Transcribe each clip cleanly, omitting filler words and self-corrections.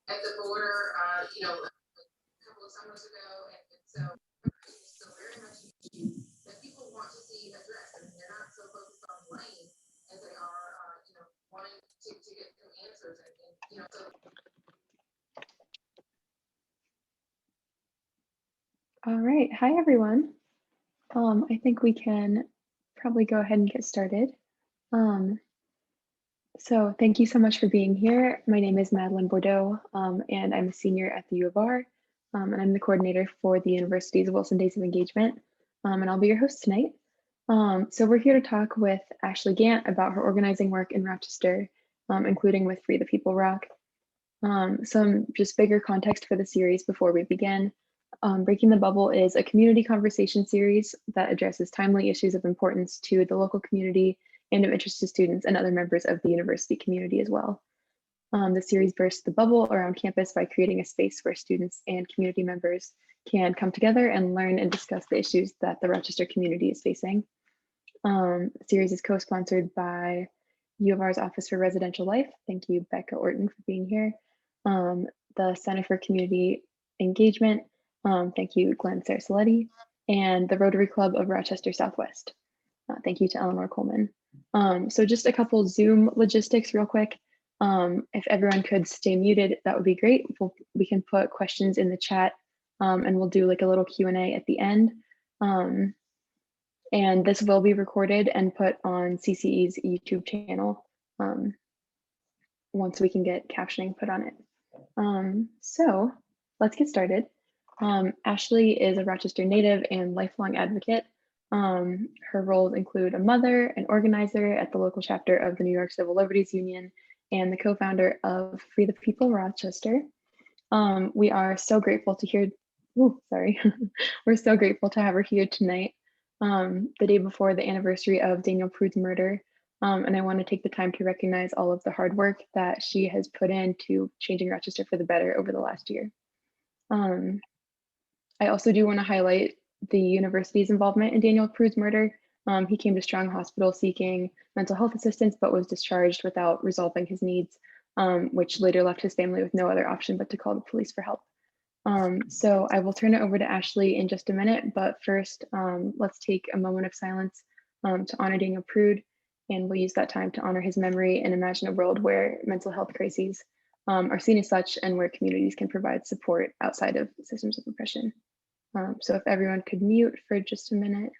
at the border, a couple of summers ago, and so it's still very much an issue that people want to see addressed. I mean, they're not so focused on blame as they are, wanting to get some answers, and so. All right, hi everyone. I think we can probably go ahead and get started. So thank you so much for being here. My name is Madeline Bordeaux, and I'm a senior at the U of R, and I'm the coordinator for the university's Wilson Days of Engagement, and I'll be your host tonight. So we're here to talk with Ashley Gantt about her organizing work in Rochester, including with Free the People Roc. Some just bigger context for the series before we begin. Breaking the Bubble is a community conversation series that addresses timely issues of importance to the local community and of interest to students and other members of the university community as well. The series bursts the bubble around campus by creating a space where students and community members can come together and learn and discuss the issues that the Rochester community is facing. The series is co-sponsored by U of R's Office for Residential Life. Thank you, Becca Orton, for being here. The Center for Community Engagement. Thank you, Glenn Sarasoletti, and the Rotary Club of Rochester Southwest. Thank you to Eleanor Coleman. So just a couple Zoom logistics real quick. If everyone could stay muted, that would be great. We can put questions in the chat, and we'll do like a little Q&A at the end. And this will be recorded and put on CCE's YouTube channel once we can get captioning put on it. So let's get started. Ashley is a Rochester native and lifelong advocate. Her roles include a mother, an organizer at the local chapter of the New York Civil Liberties Union, and the co-founder of Free the People Rochester. We are so grateful to hear, we're so grateful to have her here tonight, the day before the anniversary of Daniel Prude's murder. And I want to take the time to recognize all of the hard work that she has put into changing Rochester for the better over the last year. I also do want to highlight the university's involvement in Daniel Prude's murder. He came to Strong Hospital seeking mental health assistance, but was discharged without resolving his needs, which later left his family with no other option but to call the police for help. So I will turn it over to Ashley in just a minute, but first, let's take a moment of silence to honor Daniel Prude, and we'll use that time to honor his memory and imagine a world where mental health crises are seen as such and where communities can provide support outside of systems of oppression. So if everyone could mute for just a minute.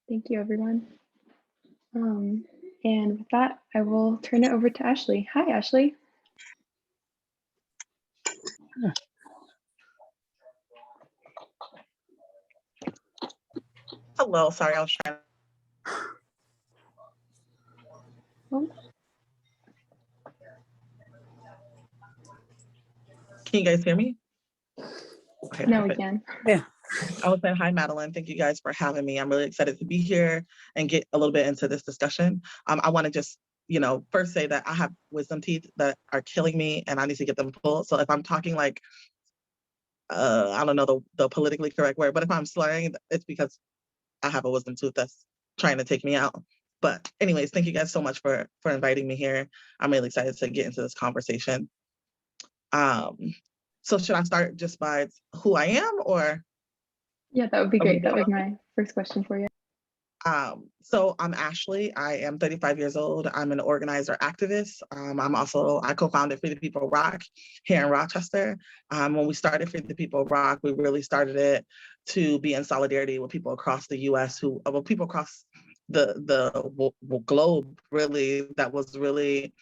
Thank you, everyone. And with that, I will turn it over to Ashley. Hi, Ashley. Hello, sorry, I was trying. Oh. Can you guys hear me? Okay, now we can. Yeah. I was saying, hi, Madeline. Thank you guys for having me. I'm really excited to be here and get a little bit into this discussion. I want to just, first say that I have wisdom teeth that are killing me and I need to get them pulled. So if I'm talking like, I don't know the politically correct word, but if I'm slurring, it's because I have a wisdom tooth that's trying to take me out. But anyways, thank you guys so much for inviting me here. I'm really excited to get into this conversation. So should I start just by who I am or? Yeah, that would be great. That was my first question for you. So I'm Ashley. I am 35 years old. I'm an organizer activist. I co-founded Free the People Roc here in Rochester. When we started Free the People Roc, we really started it to be in solidarity with people across the US people across the globe, really, that was really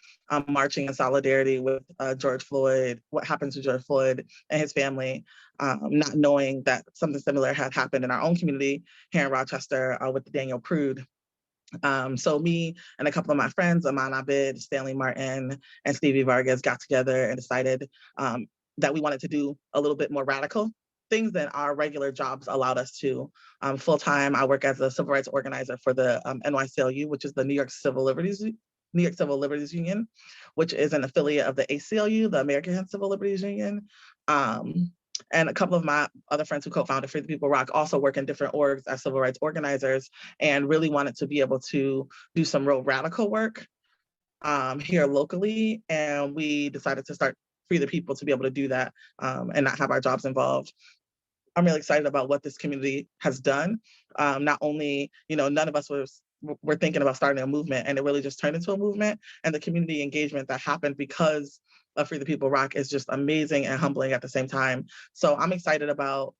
marching in solidarity with George Floyd, what happened to George Floyd and his family, not knowing that something similar had happened in our own community here in Rochester with Daniel Prude. So me and a couple of my friends, Aman Abid, Stanley Martin, and Stevie Vargas got together and decided that we wanted to do a little bit more radical things than our regular jobs allowed us to. Full-time, I work as a civil rights organizer for the NYCLU, which is the New York Civil Liberties Union, which is an affiliate of the ACLU, the American Civil Liberties Union. And a couple of my other friends who co-founded Free the People Roc also work in different orgs as civil rights organizers, and really wanted to be able to do some real radical work here locally. And we decided to start Free the People to be able to do that and not have our jobs involved. I'm really excited about what this community has done. Not only, none of us were thinking about starting a movement, and it really just turned into a movement. And the community engagement that happened because of Free the People Roc is just amazing and humbling at the same time. So I'm excited about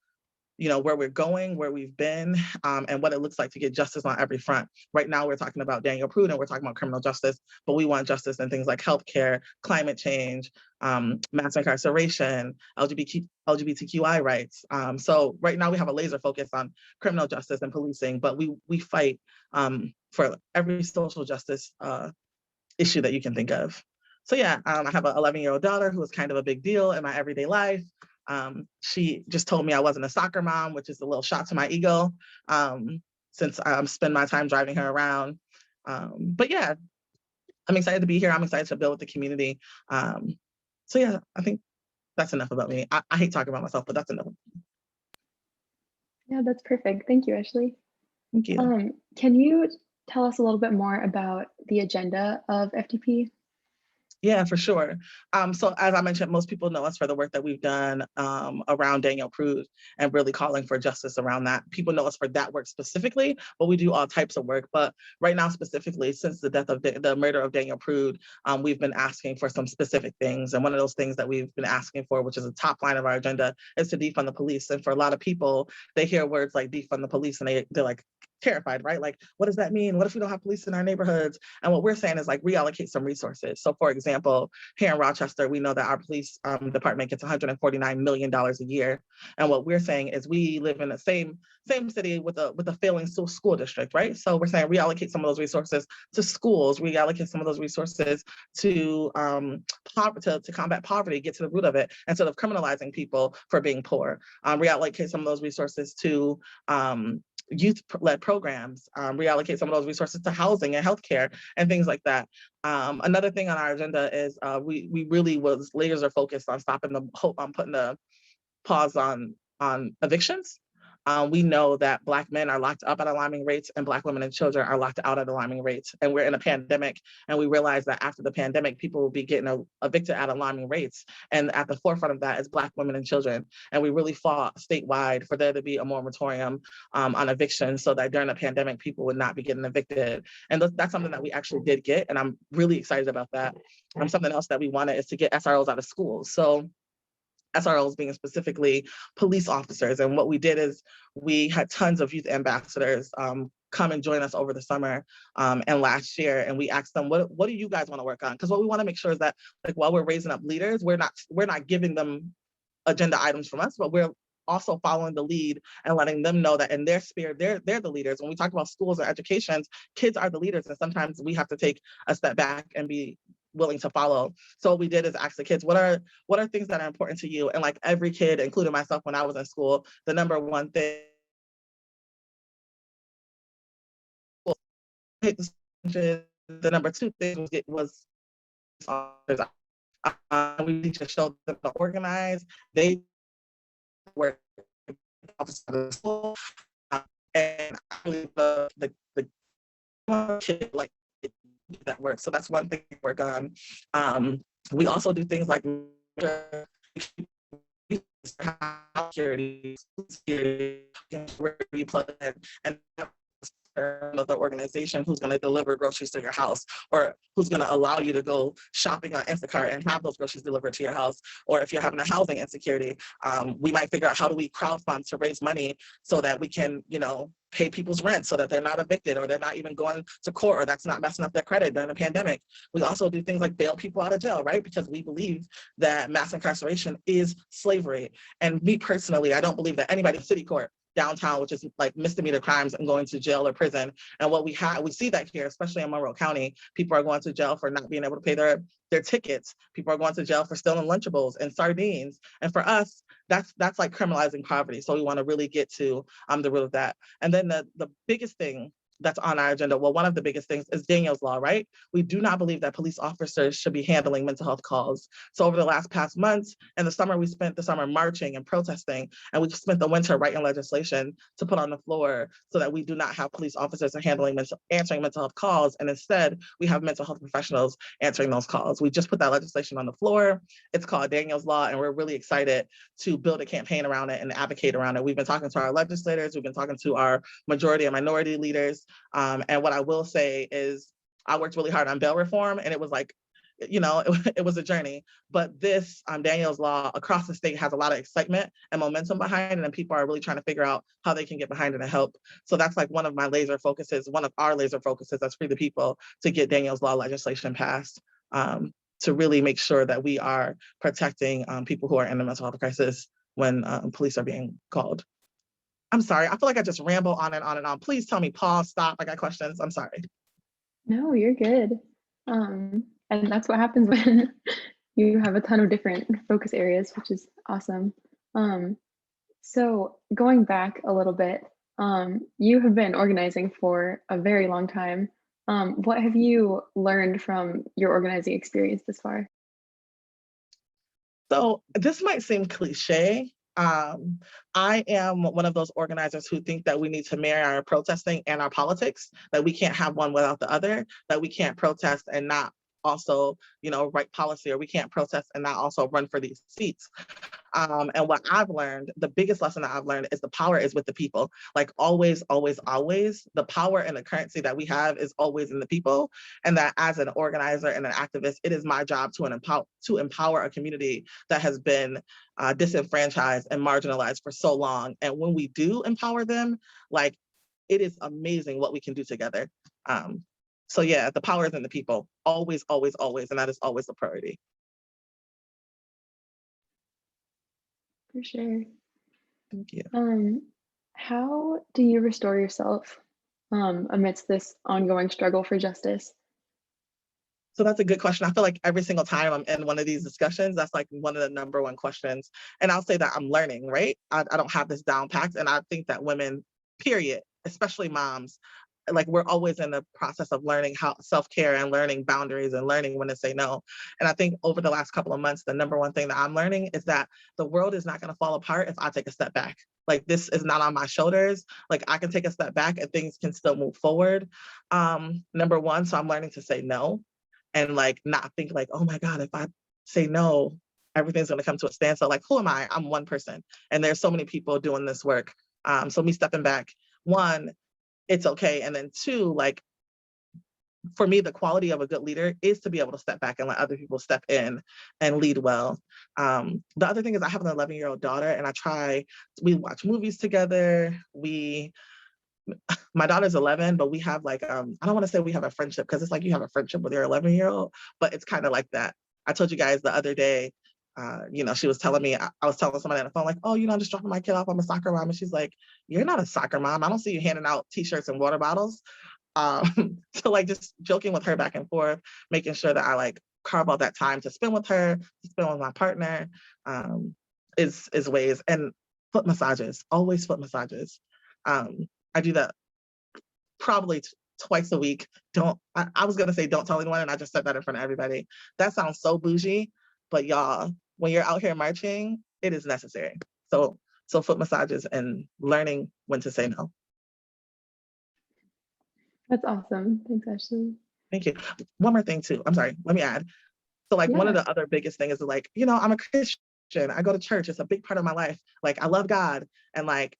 where we're going, where we've been, and what it looks like to get justice on every front. Right now, we're talking about Daniel Prude and we're talking about criminal justice, but we want justice in things like healthcare, climate change, mass incarceration, LGBTQI rights. So right now we have a laser focus on criminal justice and policing, but we fight for every social justice issue that you can think of. So yeah, I have an 11-year-old daughter who is kind of a big deal in my everyday life. She just told me I wasn't a soccer mom, which is a little shot to my ego, since I spend my time driving her around. But yeah, I'm excited to be here. I'm excited to build with the community. So yeah, I think that's enough about me. I hate talking about myself, but that's enough. Yeah, that's perfect. Thank you, Ashley. Thank you. Can you tell us a little bit more about the agenda of FTP? Yeah, for sure. So as I mentioned, most people know us for the work that we've done around Daniel Prude and really calling for justice around that. People know us for that work specifically, but we do all types of work. But right now, specifically, since the death of the murder of Daniel Prude, we've been asking for some specific things. And one of those things that we've been asking for, which is a top line of our agenda, is to defund the police. And for a lot of people, they hear words like defund the police and they're like terrified, right? Like, what does that mean? What if we don't have police in our neighborhoods? And what we're saying is like reallocate some resources. So for example, here in Rochester, we know that our police department gets $149 million a year. And what we're saying is we live in the same city with a failing school district, right? So we're saying reallocate some of those resources to schools, reallocate some of those resources to combat poverty, get to the root of it, instead of criminalizing people for being poor. Reallocate some of those resources to youth-led programs, reallocate some of those resources to housing and healthcare and things like that. Another thing on our agenda is we really was laser focused on putting the pause on evictions. We know that Black men are locked up at alarming rates and Black women and children are locked out at alarming rates. And we're in a pandemic, and we realize that after the pandemic, people will be getting evicted at alarming rates. And at the forefront of that is Black women and children. And we really fought statewide for there to be a moratorium on evictions so that during the pandemic, people would not be getting evicted. And that's something that we actually did get, and I'm really excited about that. Something else that we wanted is to get SROs out of schools. So SROs being specifically police officers. And what we did is we had tons of youth ambassadors come and join us over the summer and last year. And we asked them, what do you guys want to work on? Because what we want to make sure is that like while we're raising up leaders, we're not giving them agenda items from us, but we're also following the lead and letting them know that in their sphere, they're the leaders. When we talk about schools and educations, kids are the leaders. And sometimes we have to take a step back and be willing to follow. So what we did is ask the kids, what are things that are important to you? And like every kid, including myself when I was in school, the number one thing the number two thing was we just showed them to organize. They were and the kid like that work. So that's one thing we work on. We also do things like security, and of the organization who's going to deliver groceries to your house, or who's going to allow you to go shopping on Instacart and have those groceries delivered to your house. Or if you're having a housing insecurity, we might figure out how do we crowdfund to raise money so that we can, pay people's rent so that they're not evicted or they're not even going to court, or that's not messing up their credit during the pandemic. We also do things like bail people out of jail, right? Because we believe that mass incarceration is slavery. And me personally, I don't believe that anybody in city court downtown, which is like misdemeanor crimes and going to jail or prison. And what we see that here, especially in Monroe County, people are going to jail for not being able to pay their tickets. People are going to jail for stealing Lunchables and sardines. And for us, that's like criminalizing poverty. So we want to really get to the root of that. And then the biggest thing that's on our agenda, well, one of the biggest things is Daniel's Law, right? We do not believe that police officers should be handling mental health calls. So over the past months and the summer, we spent the summer marching and protesting, and we spent the winter writing legislation to put on the floor so that we do not have police officers answering mental health calls, and instead we have mental health professionals answering those calls. We just put that legislation on the floor. It's called Daniel's Law, and we're really excited to build a campaign around it and advocate around it. We've been talking to our legislators, we've been talking to our majority and minority leaders. And what I will say is I worked really hard on bail reform, and it was like, it was a journey. But this Daniel's Law across the state has a lot of excitement and momentum behind it, and people are really trying to figure out how they can get behind it and help. So that's like one of our laser focuses as Free the People, to get Daniel's Law legislation passed, to really make sure that we are protecting people who are in the mental health crisis when police are being called. I'm sorry, I feel like I just ramble on and on and on. Please tell me, pause, stop, I got questions, I'm sorry. No, you're good. And that's what happens when you have a ton of different focus areas, which is awesome. So going back a little bit, you have been organizing for a very long time. What have you learned from your organizing experience this far? So this might seem cliche. I am one of those organizers who think that we need to marry our protesting and our politics, that we can't have one without the other, that we can't protest and not also, write policy, or we can't protest and not also run for these seats. And what I've learned, the biggest lesson that I've learned is the power is with the people. Like always, always, always, the power and the currency that we have is always in the people. And that as an organizer and an activist, it is my job to empower a community that has been disenfranchised and marginalized for so long. And when we do empower them, like, it is amazing what we can do together. So yeah, the power is in the people, always, always, always, and that is always the priority. For sure. Thank you. How do you restore yourself amidst this ongoing struggle for justice? So that's a good question. I feel like every single time I'm in one of these discussions, that's like one of the number one questions. And I'll say that I'm learning, right? I don't have this down packed. And I think that women, period, especially moms, like we're always in the process of learning how self-care and learning boundaries and learning when to say no. And I think over the last couple of months, the number one thing that I'm learning is that the world is not going to fall apart if I take a step back. Like this is not on my shoulders. Like I can take a step back and things can still move forward. Number one, so I'm learning to say no and like not think like, oh my God, if I say no, everything's going to come to a standstill. Like, who am I? I'm one person. And there's so many people doing this work. So me stepping back, one, it's okay. And then two, like, for me, the quality of a good leader is to be able to step back and let other people step in and lead well. The other thing is I have an 11-year-old daughter, and we watch movies together. My daughter's 11, but we have like, I don't want to say we have a friendship because it's like you have a friendship with your 11-year-old, but it's kind of like that. I told you guys the other day, she was telling me, I was telling somebody on the phone, like, oh, I'm just dropping my kid off. I'm a soccer mom. And she's like, you're not a soccer mom. I don't see you handing out t-shirts and water bottles. So like just joking with her back and forth, making sure that I like carve out that time to spend with her, to spend with my partner, is ways. And foot massages, always foot massages. I do that probably twice a week. I was gonna say don't tell anyone, and I just said that in front of everybody. That sounds so bougie, but y'all, when you're out here marching, it is necessary. So foot massages and learning when to say no. That's awesome. Thanks, Ashley. Thank you. One more thing too. I'm sorry, let me add. So like one of the other biggest things is like, I'm a Christian. I go to church. It's a big part of my life. Like I love God, and like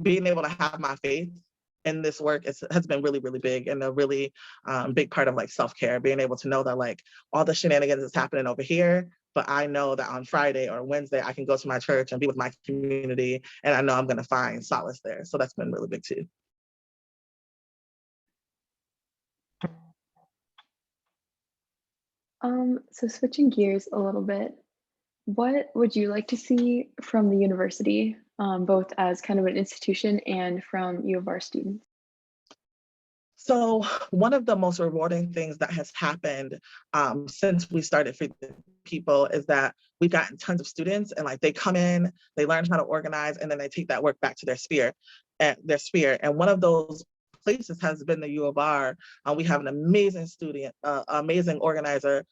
being able to have my faith in this work has been really, really big, and a really big part of like self-care, being able to know that like all the shenanigans is happening over here, but I know that on Friday or Wednesday, I can go to my church and be with my community, and I know I'm going to find solace there. So that's been really big too. So switching gears a little bit, what would you like to see from the university both as kind of an institution and from U of R students? So one of the most rewarding things that has happened since we started Free the People is that we've gotten tons of students, and like they come in, they learn how to organize, and then they take that work back to their sphere. And one of those places has been the U of R. We have an amazing student, amazing organizer,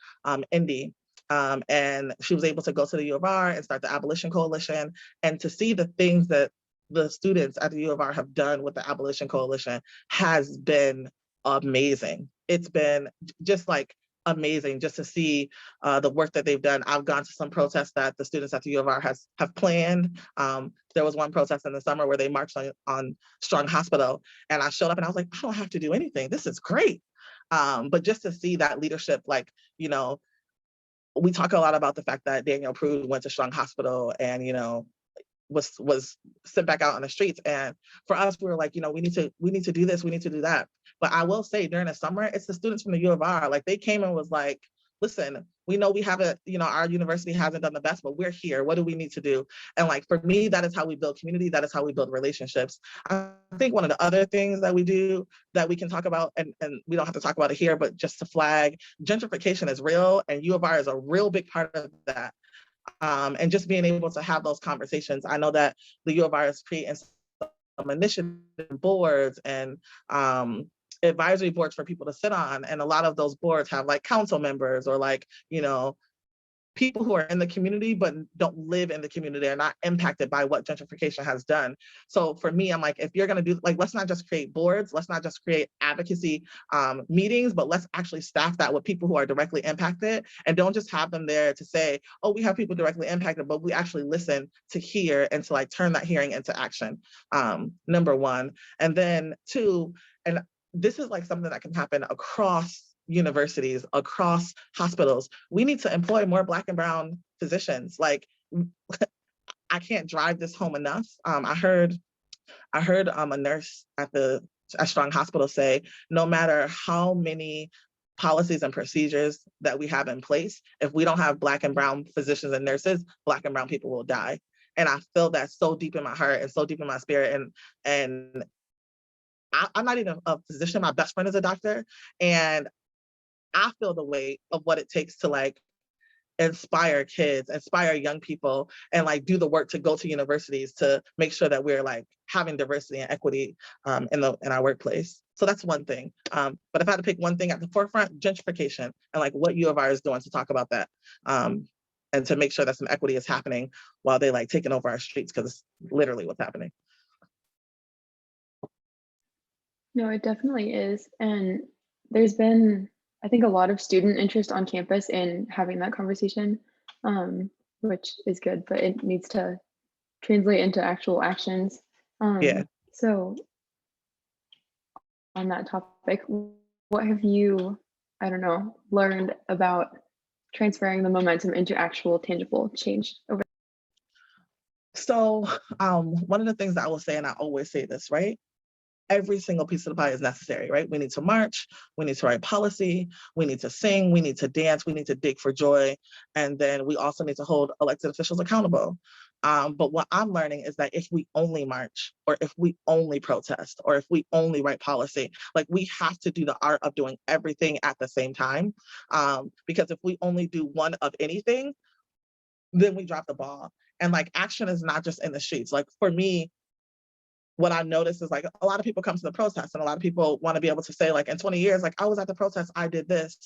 Indy. And she was able to go to the U of R and start the Abolition Coalition, and to see the things that the students at the U of R have done with the Abolition Coalition has been amazing. It's been just like amazing just to see the work that they've done. I've gone to some protests that the students at the U of R have planned. There was one protest in the summer where they marched on Strong Hospital, and I showed up and I was like, I don't have to do anything. This is great. But just to see that leadership, like, you know, we talk a lot about the fact that Daniel Prude went to Strong Hospital and, you know, was sent back out on the streets. And for us, we were like, you know, we need to do this, we need to do that. But I will say during the summer, it's the students from the U of R, like they came and was like, listen, we know we haven't, you know, our university hasn't done the best, but we're here. What do we need to do? And like, for me, that is how we build community. That is how we build relationships. I think one of the other things that we do that we can talk about, and we don't have to talk about it here, but just to flag, gentrification is real, and U of R is a real big part of that. And just being able to have those conversations. I know that the U of R is creating some initiative boards and advisory boards for people to sit on. And a lot of those boards have like council members or like, you know, people who are in the community but don't live in the community, are not impacted by what gentrification has done. So for me, I'm like, if you're gonna do, like, let's not just create boards, let's not just create advocacy meetings, but let's actually staff that with people who are directly impacted, and don't just have them there to say, oh, we have people directly impacted, but we actually listen to hear and to like turn that hearing into action, number one. And then two, and this is like something that can happen across universities, across hospitals. We need to employ more Black and Brown physicians. Like, I can't drive this home enough. I heard a nurse at Strong Hospital say, no matter how many policies and procedures that we have in place, if we don't have Black and Brown physicians and nurses, Black and Brown people will die. And I feel that so deep in my heart and so deep in my spirit. And I'm not even a physician. My best friend is a doctor, and I feel the weight of what it takes to like inspire kids, inspire young people, and like do the work to go to universities to make sure that we're like having diversity and equity in our workplace. So that's one thing. But if I had to pick one thing at the forefront, gentrification, and like what U of R is doing to talk about that, and to make sure that some equity is happening while they like taking over our streets, because it's literally what's happening. No, it definitely is. And there's been, I think, a lot of student interest on campus in having that conversation, which is good, but it needs to translate into actual actions. Yeah. So on that topic, what have you, I don't know, learned about transferring the momentum into actual tangible change over? So one of the things that I will say, and I always say this, right? Every single piece of the pie is necessary, right? We need to march, we need to write policy, we need to sing, we need to dance, we need to dig for joy, and then we also need to hold elected officials accountable. But what I'm learning is that if we only march, or if we only protest, or if we only write policy, like we have to do the art of doing everything at the same time. Because if we only do one of anything, then we drop the ball. And like action is not just in the streets. Like for me, what I noticed is like a lot of people come to the protest, and a lot of people want to be able to say like in 20 years, like I was at the protest, I did this.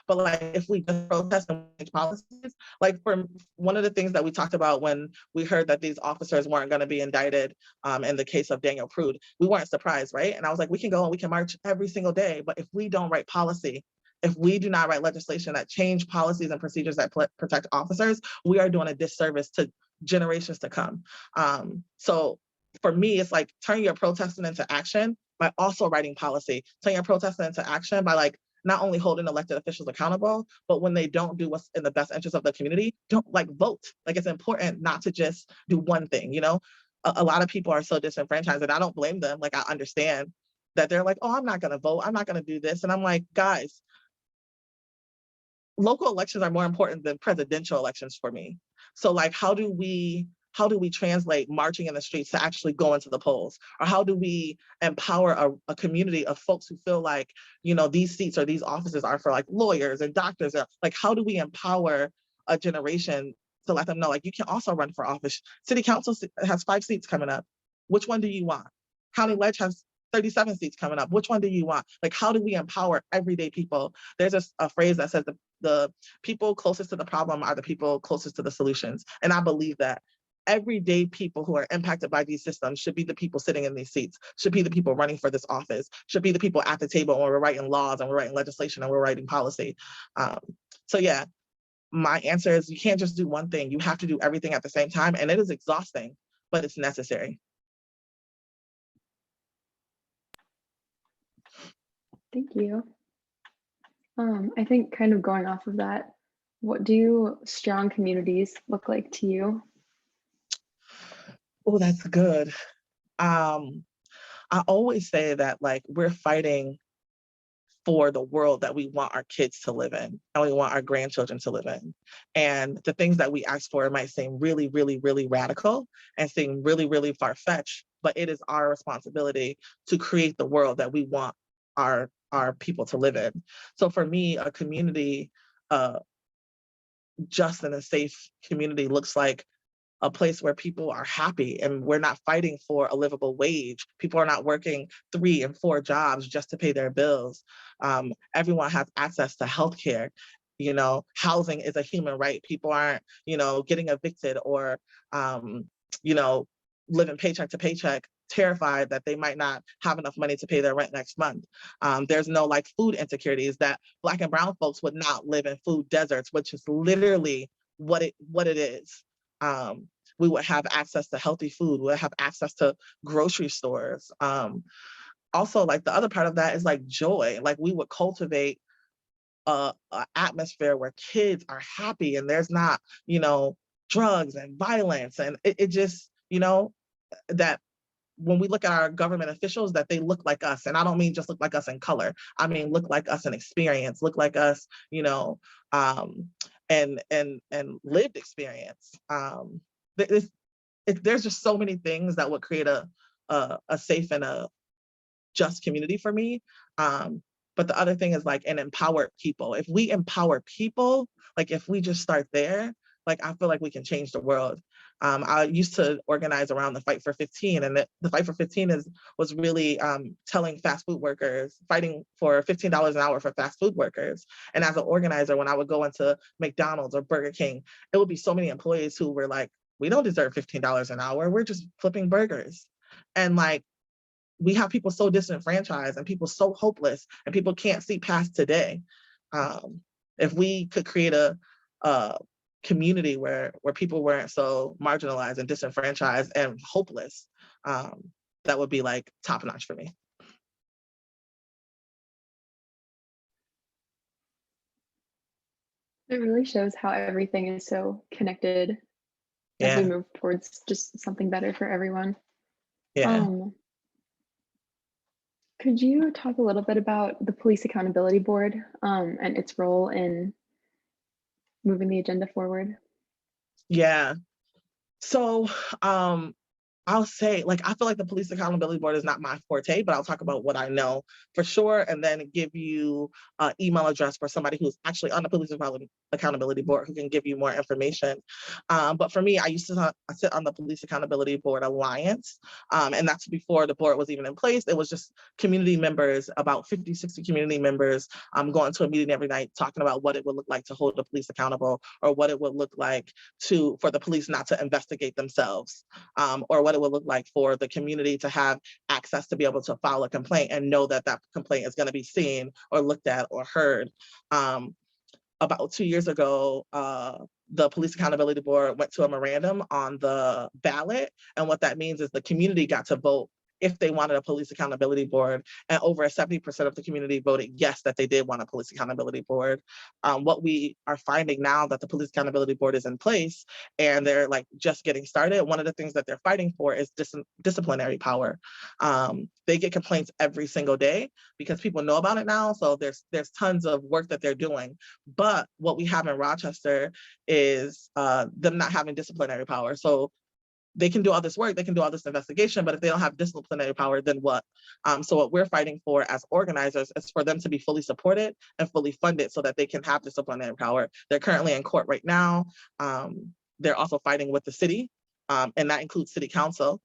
But like if we just protest and change policies, like for one of the things that we talked about when we heard that these officers weren't going to be indicted in the case of Daniel Prude, we weren't surprised, right? And I was like, we can go and we can march every single day, but if we don't write policy, if we do not write legislation that change policies and procedures that protect officers, we are doing a disservice to generations to come. So for me, it's like turn your protesting into action by also writing policy. Turn your protesting into action by like not only holding elected officials accountable, but when they don't do what's in the best interest of the community, don't like vote. Like it's important not to just do one thing, you know? A lot of people are so disenfranchised, and I don't blame them. Like I understand that they're like, oh, I'm not gonna vote, I'm not gonna do this. And I'm like, guys, local elections are more important than presidential elections for me. So like, how do we how do we translate marching in the streets to actually go into the polls? Or how do we empower a community of folks who feel like, you know, these seats or these offices are for like lawyers and doctors? Like, how do we empower a generation to let them know, like, you can also run for office? City council has 5 seats coming up. Which one do you want? County ledge has 37 seats coming up. Which one do you want? Like, how do we empower everyday people? There's a phrase that says the people closest to the problem are the people closest to the solutions. And I believe that everyday people who are impacted by these systems should be the people sitting in these seats, should be the people running for this office, should be the people at the table when we're writing laws and we're writing legislation and we're writing policy. So yeah, my answer is you can't just do one thing. You have to do everything at the same time. And it is exhausting, but it's necessary. Thank you. I think kind of going off of that, what do strong communities look like to you? Oh, that's good. I always say that, like, we're fighting for the world that we want our kids to live in and we want our grandchildren to live in. And the things that we ask for might seem really, really, really radical and seem really, really far-fetched, but it is our responsibility to create the world that we want our people to live in. So for me, a community, just and a safe community looks like a place where people are happy and we're not fighting for a livable wage. People are not working 3 and 4 jobs just to pay their bills. Everyone has access to healthcare. You know, housing is a human right. People aren't, you know, getting evicted or, you know, living paycheck to paycheck, terrified that they might not have enough money to pay their rent next month. There's no like food insecurities that Black and brown folks would not live in food deserts, which is literally what it is. We would have access to healthy food. We would have access to grocery stores. Also, like the other part of that is like joy. Like we would cultivate a atmosphere where kids are happy and there's not, you know, drugs and violence. And it just, you know, that when we look at our government officials, that they look like us. And I don't mean just look like us in color. I mean, look like us in experience, look like us, you know, and lived experience. There's just so many things that would create a safe and a just community for me. But the other thing is like an empowered people. If we empower people, like if we just start there, like I feel like we can change the world. I used to organize around the Fight for 15, and the Fight for 15 was really telling fast food workers, fighting for $15 an hour for fast food workers. And as an organizer, when I would go into McDonald's or Burger King, it would be so many employees who were like, we don't deserve $15 an hour. We're just flipping burgers. And like, we have people so disenfranchised and people so hopeless and people can't see past today. If we could create a community where people weren't so marginalized and disenfranchised and hopeless, that would be like top notch for me. It really shows how everything is so connected as we move towards just something better for everyone. Yeah. Could you talk a little bit about the Police Accountability Board and its role in moving the agenda forward? Yeah. So I'll say, like, I feel like the Police Accountability Board is not my forte, but I'll talk about what I know for sure, and then give you an email address for somebody who's actually on the Police Accountability Board who can give you more information. But for me, I used to sit on the Police Accountability Board Alliance, and that's before the board was even in place. It was just community members, about 50, 60 community members, going to a meeting every night, talking about what it would look like to hold the police accountable, or what it would look like for the police not to investigate themselves, or what it would look like for the community to have access to be able to file a complaint and know that that complaint is going to be seen or looked at or heard. About 2 years ago, the Police Accountability Board went to a memorandum on the ballot. And what that means is the community got to vote if they wanted a Police Accountability Board, and over 70% of the community voted yes, that they did want a Police Accountability Board. What we are finding now that the Police Accountability Board is in place and they're like just getting started, one of the things that they're fighting for is disciplinary power. They get complaints every single day because people know about it now, so there's tons of work that they're doing. But what we have in Rochester is them not having disciplinary power. So they can do all this work, they can do all this investigation, but if they don't have disciplinary power, then what? So what we're fighting for as organizers is for them to be fully supported and fully funded so that they can have disciplinary power. They're currently in court right now. They're also fighting with the city, and that includes city council,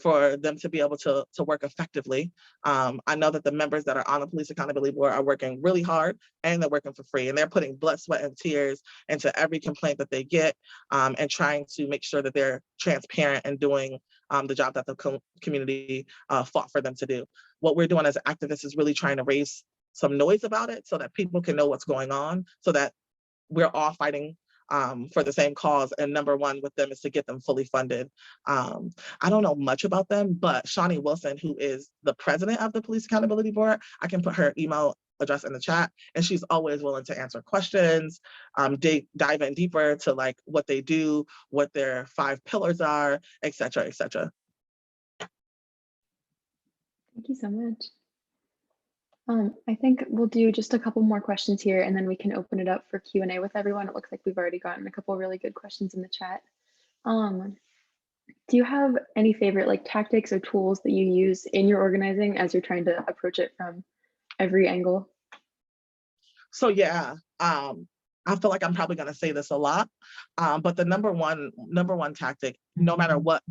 for them to be able to work effectively. I know that the members that are on the Police Accountability Board are working really hard, and they're working for free, and they're putting blood, sweat, and tears into every complaint that they get, and trying to make sure that they're transparent and doing the job that the community fought for them to do. What we're doing as activists is really trying to raise some noise about it so that people can know what's going on, so that we're all fighting for the same cause. And number one with them is to get them fully funded. I don't know much about them, but Shawnee Wilson, who is the president of the Police Accountability Board, I can put her email address in the chat, and she's always willing to answer questions, dive in deeper to like what they do, what their 5 pillars are, et cetera, et cetera. Thank you so much. I think we'll do just a couple more questions here, and then we can open it up for Q&A with everyone. It looks like we've already gotten a couple really good questions in the chat. Do you have any favorite like tactics or tools that you use in your organizing as you're trying to approach it from every angle? So yeah, I feel like I'm probably going to say this a lot, but the number one tactic, no matter what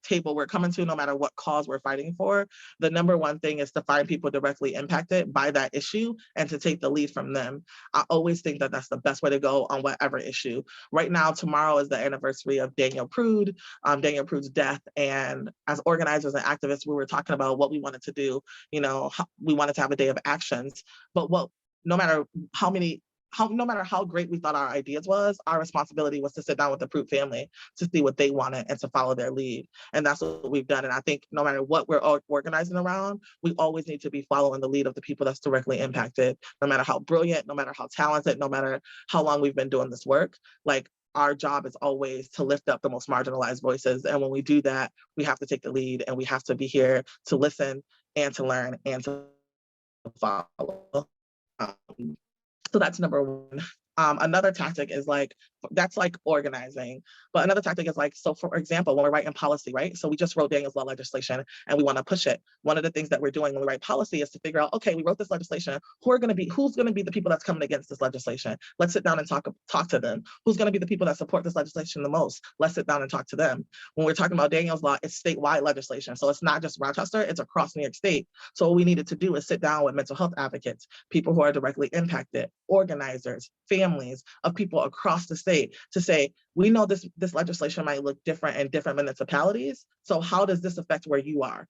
table we're coming to, no matter what cause we're fighting for, the number one thing is to find people directly impacted by that issue and to take the lead from them. I always think that that's the best way to go on whatever issue. Right now, tomorrow is the anniversary of Daniel Prude, Daniel Prude's death, and as organizers and activists, we were talking about what we wanted to do. You know, we wanted to have a day of actions, but no matter how great we thought our ideas was, our responsibility was to sit down with the Prude family to see what they wanted and to follow their lead. And that's what we've done. And I think no matter what we're organizing around, we always need to be following the lead of the people that's directly impacted, no matter how brilliant, no matter how talented, no matter how long we've been doing this work. Like, our job is always to lift up the most marginalized voices. And when we do that, we have to take the lead, and we have to be here to listen and to learn and to follow. So that's number one. Another tactic is that's organizing. But another tactic is so for example, when we're writing policy, right? So we just wrote Daniel's law legislation and we want to push it. One of the things that we're doing when we write policy is to figure out, okay, we wrote this legislation. Who's going to be the people that's coming against this legislation? Let's sit down and talk to them. Who's going to be the people that support this legislation the most? Let's sit down and talk to them. When we're talking about Daniel's law, it's statewide legislation. So it's not just Rochester, it's across New York State. So what we needed to do is sit down with mental health advocates, people who are directly impacted, organizers, families of people across the state to say, we know this legislation might look different in different municipalities. So how does this affect where you are?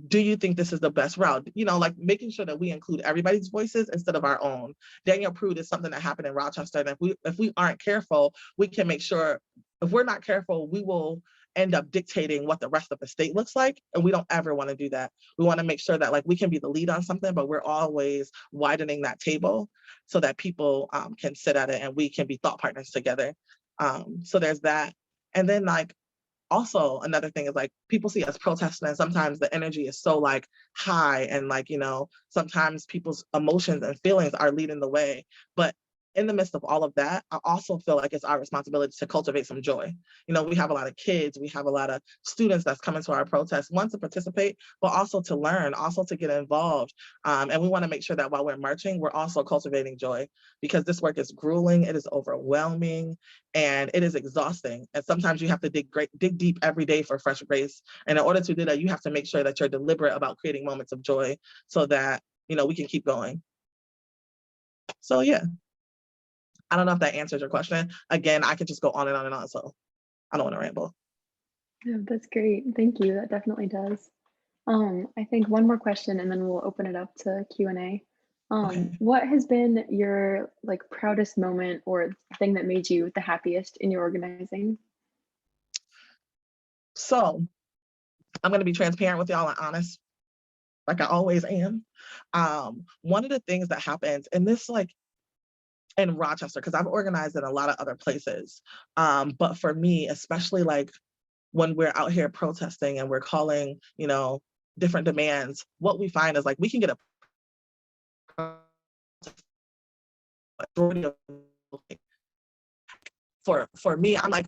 Do you think this is the best route? You know, making sure that we include everybody's voices instead of our own. Daniel Prude is something that happened in Rochester. And if we aren't careful, we can make sure, if we're not careful, we will end up dictating what the rest of the state looks like. And we don't ever want to do that. We want to make sure that we can be the lead on something, but we're always widening that table so that people can sit at it and we can be thought partners together. So there's that. And then also another thing is people see us protesting, and sometimes the energy is so high, and sometimes people's emotions and feelings are leading the way. But in the midst of all of that, I also feel like it's our responsibility to cultivate some joy. You know, we have a lot of kids, we have a lot of students that's coming to our protests, one, to participate, but also to learn, also to get involved. And we want to make sure that while we're marching, we're also cultivating joy, because this work is grueling, it is overwhelming, and it is exhausting. And sometimes you have to dig deep every day for fresh grace. And in order to do that, you have to make sure that you're deliberate about creating moments of joy so that, we can keep going. So yeah. I don't know if that answers your question. Again, I could just go on and on and on, so I don't want to ramble. Yeah, that's great. Thank you. That definitely does. I think one more question and then we'll open it up to Q&A. Okay. What has been your proudest moment or thing that made you the happiest in your organizing? So I'm going to be transparent with y'all and honest, like I always am. One of the things that happens, and this in Rochester, because I've organized in a lot of other places. But for me, especially when we're out here protesting and we're calling, different demands, what we find is we can get a majority of for me, I'm like,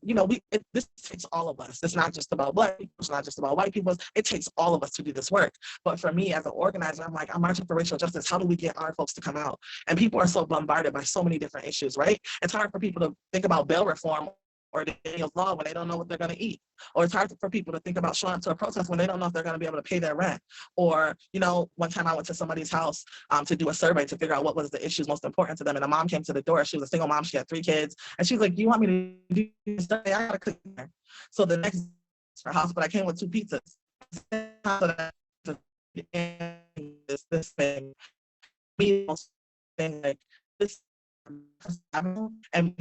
this takes all of us. It's not just about black people. It's not just about white people. It takes all of us to do this work. But for me as an organizer, I'm like, I'm marching for racial justice. How do we get our folks to come out? And people are so bombarded by so many different issues, right? It's hard for people to think about bail reform or Daniel's law when they don't know what they're going to eat. Or it's hard for people to think about showing up to a protest when they don't know if they're going to be able to pay their rent. Or, one time I went to somebody's house to do a survey to figure out what was the issues most important to them. And a mom came to the door. She was a single mom. She had 3 kids. And she was like, do you want me to do this survey? I got to cook dinner. So the next her house, but I came with 2 pizzas. This thing, like this, and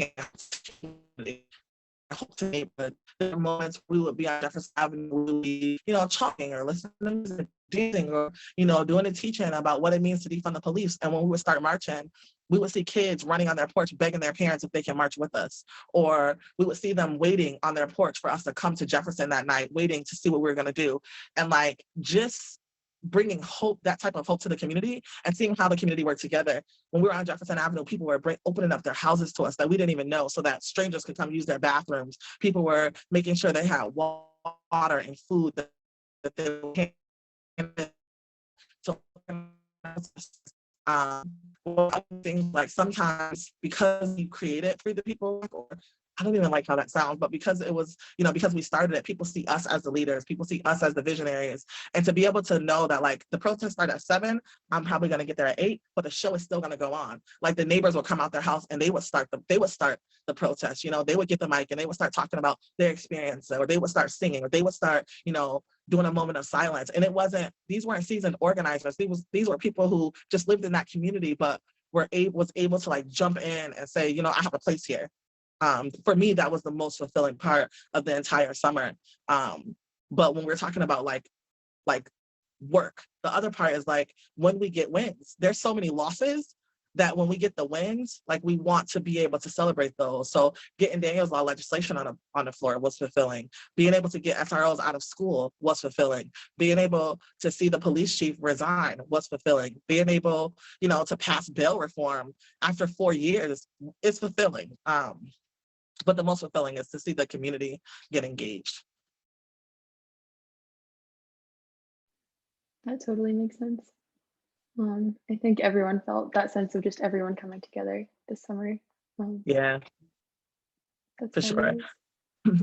I hope to neighborhood. There are moments we would be on Jefferson Avenue, we would be, talking or listening to music, dancing, or, doing a teaching about what it means to defund the police. And when we would start marching, we would see kids running on their porch begging their parents if they can march with us. Or we would see them waiting on their porch for us to come to Jefferson that night, waiting to see what we were going to do. And like, just bringing hope, that type of hope to the community, and seeing how the community worked together. When we were on Jefferson Avenue, people were opening up their houses to us that we didn't even know, so that strangers could come use their bathrooms. People were making sure they had water and food that they so things like sometimes because you create it for the people, or I don't even like how that sounds, but because it was, because we started it, people see us as the leaders, people see us as the visionaries. And to be able to know that like the protest started at 7, I'm probably going to get there at 8, but the show is still going to go on. Like the neighbors will come out their house and they would start the protest, they would get the mic and they would start talking about their experience, or they would start singing, or they would start, doing a moment of silence. And these weren't seasoned organizers. These were people who just lived in that community, but was able to like jump in and say, I have a place here. For me, that was the most fulfilling part of the entire summer. But when we're talking about like work, the other part is like when we get wins, there's so many losses that when we get the wins, like we want to be able to celebrate those. So getting Daniel's law legislation on the floor was fulfilling. Being able to get SROs out of school was fulfilling. Being able to see the police chief resign was fulfilling. Being able, to pass bail reform after 4 years is fulfilling. But the most fulfilling is to see the community get engaged. That totally makes sense. I think everyone felt that sense of just everyone coming together this summer. Yeah, for sure.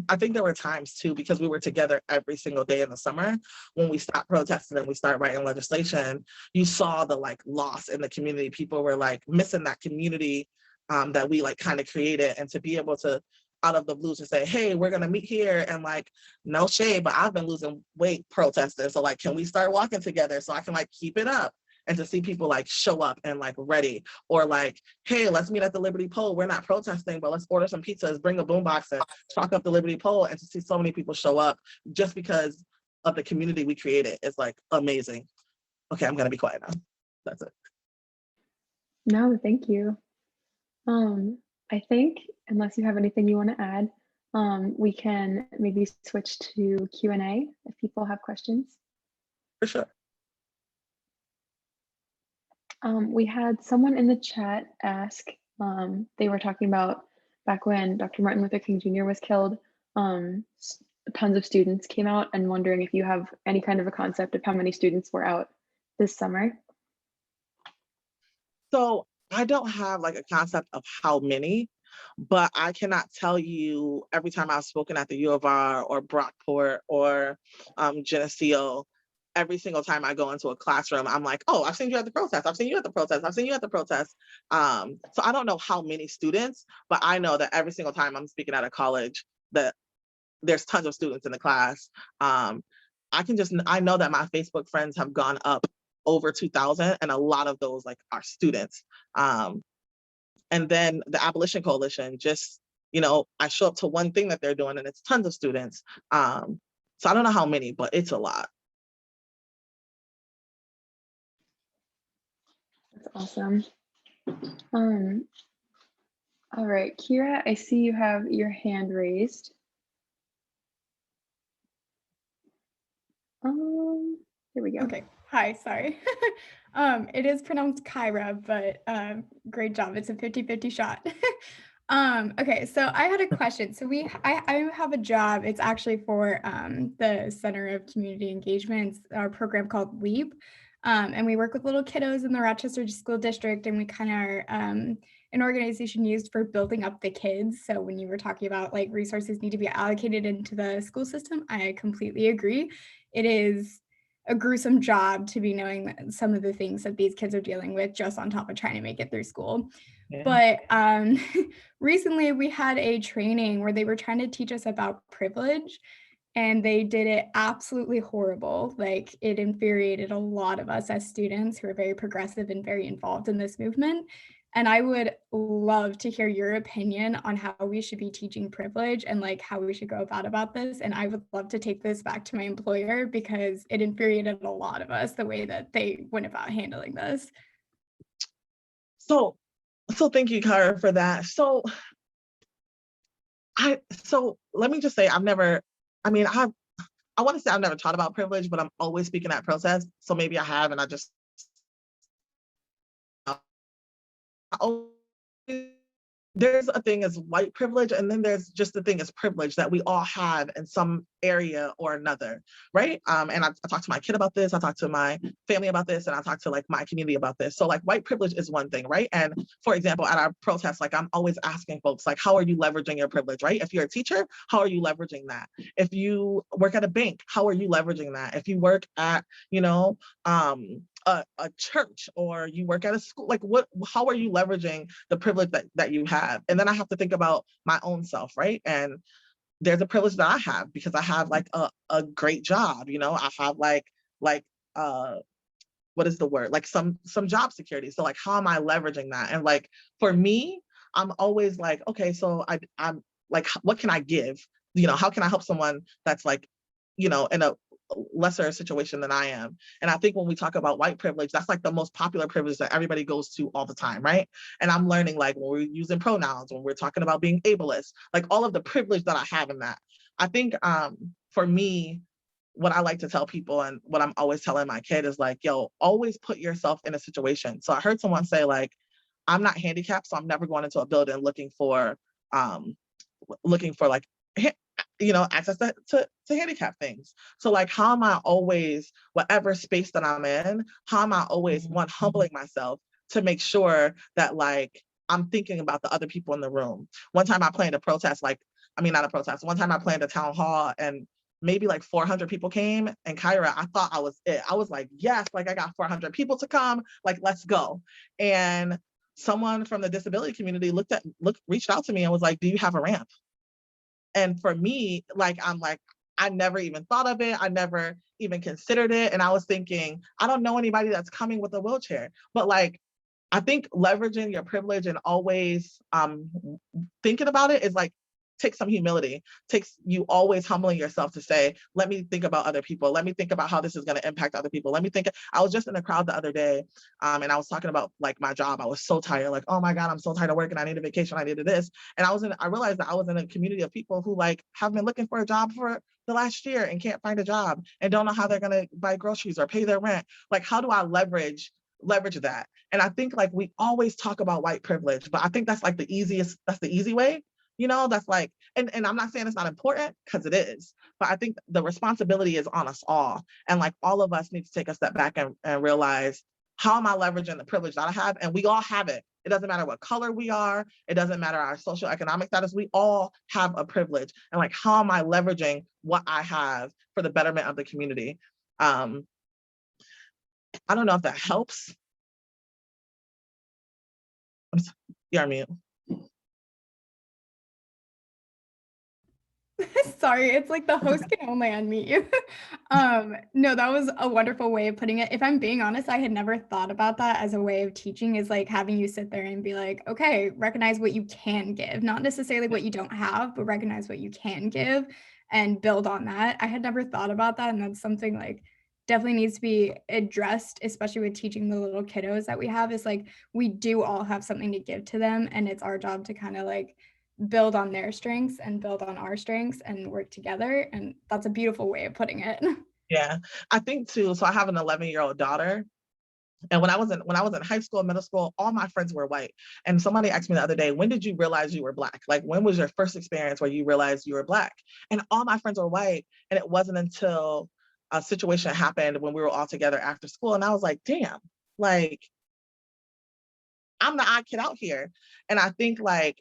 I think there were times too, because we were together every single day in the summer, when we stopped protesting and we started writing legislation, you saw the like loss in the community. People were like missing that community that we like kind of created, and to be able to out of the blue to say, hey, we're gonna meet here, and like, no shade, but I've been losing weight protesting, so like, can we start walking together so I can like keep it up? And to see people like show up and like ready, or like, hey, let's meet at the Liberty Pole. We're not protesting, but let's order some pizzas, bring a boombox and talk up the Liberty Pole, and to see so many people show up just because of the community we created is like amazing. Okay, I'm gonna be quiet now. That's it. No, thank you. I think unless you have anything you want to add, we can maybe switch to Q&A if people have questions. For sure. We had someone in the chat ask, they were talking about back when Dr. Martin Luther King Jr. was killed, tons of students came out, and wondering if you have any kind of a concept of how many students were out this summer. So I don't have like a concept of how many, but I cannot tell you every time I've spoken at the U of R or Brockport or Geneseo, every single time I go into a classroom, I'm like, oh, I've seen you at the protest. I've seen you at the protest. I've seen you at the protest. So I don't know how many students, but I know that every single time I'm speaking at a college, that there's tons of students in the class. I know that my Facebook friends have gone up over 2,000, and a lot of those like are students. And then the Abolition Coalition, just, I show up to one thing that they're doing and it's tons of students. So I don't know how many, but it's a lot. That's awesome. All right, Kira, I see you have your hand raised. Here we go. Okay, hi, sorry. It is pronounced Kyra, but great job. It's a 50-50 shot. Okay, so I had a question. So I have a job. It's actually for the Center of Community Engagement, our program called LEAP. And we work with little kiddos in the Rochester School District, and we kind of are an organization used for building up the kids. So when you were talking about like resources need to be allocated into the school system, I completely agree. It is a gruesome job to be knowing some of the things that these kids are dealing with just on top of trying to make it through school. Yeah. But recently we had a training where they were trying to teach us about privilege, and they did it absolutely horrible. Like, it infuriated a lot of us as students who are very progressive and very involved in this movement. And I would love to hear your opinion on how we should be teaching privilege and like how we should go about this. And I would love to take this back to my employer because it infuriated a lot of us the way that they went about handling this. So thank you, Kara, for that. So let me just say, I want to say I've never taught about privilege, but I'm always speaking at protests. So maybe I have, and I just, there's a thing as white privilege, and then there's just the thing as privilege that we all have in some area or another, right? And I talked to my kid about this, I talked to my family about this, and I talked to like my community about this. So like white privilege is one thing, right? And for example, at our protests, like I'm always asking folks, like, how are you leveraging your privilege, right? If you're a teacher, how are you leveraging that? If you work at a bank, how are you leveraging that? If you work at, a church, or you work at a school, like how are you leveraging the privilege that you have? And then I have to think about my own self, right? And there's a privilege that I have because I have like a great job, I have like what is the word? Like some job security. So like, how am I leveraging that? And like, for me, I'm always like, okay, so I'm like, what can I give? How can I help someone that's like, in a lesser situation than I am? And I think when we talk about white privilege, that's like the most popular privilege that everybody goes to all the time, right? And I'm learning, like, when we're using pronouns, when we're talking about being ableist, like all of the privilege that I have in that. I think for me, what I like to tell people, and what I'm always telling my kid, is like, yo, always put yourself in a situation. So I heard someone say, like, I'm not handicapped, so I'm never going into a building looking for like, access to handicap things. So like, how am I always, whatever space that I'm in, how am I always humbling myself to make sure that like I'm thinking about the other people in the room? One time I planned a protest, not a protest. One time I planned a town hall, and maybe like 400 people came, and Kyra, I thought I was it. I was like, yes, like I got 400 people to come, like, let's go. And someone from the disability community reached out to me and was like, do you have a ramp? And for me, like, I'm like, I never even thought of it. I never even considered it. And I was thinking, I don't know anybody that's coming with a wheelchair. But like, I think leveraging your privilege and always thinking about it is like, takes some humility, takes you always humbling yourself to say, let me think about other people. Let me think about how this is going to impact other people. Let me think. I was just in a crowd the other day, and I was talking about like my job. I was so tired, like, oh my God, I'm so tired of working. I need a vacation. I needed this. And I realized that I was in a community of people who like have been looking for a job for the last year and can't find a job and don't know how they're going to buy groceries or pay their rent. Like, how do I leverage that? And I think like we always talk about white privilege, but I think that's like that's the easy way. That's like, and I'm not saying it's not important, because it is, but I think the responsibility is on us all. And like, all of us need to take a step back and realize, how am I leveraging the privilege that I have? And we all have it. It doesn't matter what color we are. It doesn't matter our social economic status. We all have a privilege. And like, how am I leveraging what I have for the betterment of the community? I don't know if that helps. You're on mute. Sorry, it's like the host can only unmute you. No, that was a wonderful way of putting it. If I'm being honest, I had never thought about that as a way of teaching, is like having you sit there and be like, okay, recognize what you can give, not necessarily what you don't have, but recognize what you can give and build on that. I had never thought about that. And that's something like definitely needs to be addressed, especially with teaching the little kiddos that we have, is like, we do all have something to give to them. And it's our job to kind of like build on their strengths and build on our strengths and work together. And that's a beautiful way of putting it. Yeah, I think too, so I have an 11-year-old daughter, And when I was in high school, middle school, all my friends were white. And somebody asked me the other day, when did you realize you were Black? Like, when was your first experience where you realized you were Black? And all my friends were white. And it wasn't until a situation happened when we were all together after school. And I was like, damn, like, I'm the odd kid out here. And I think like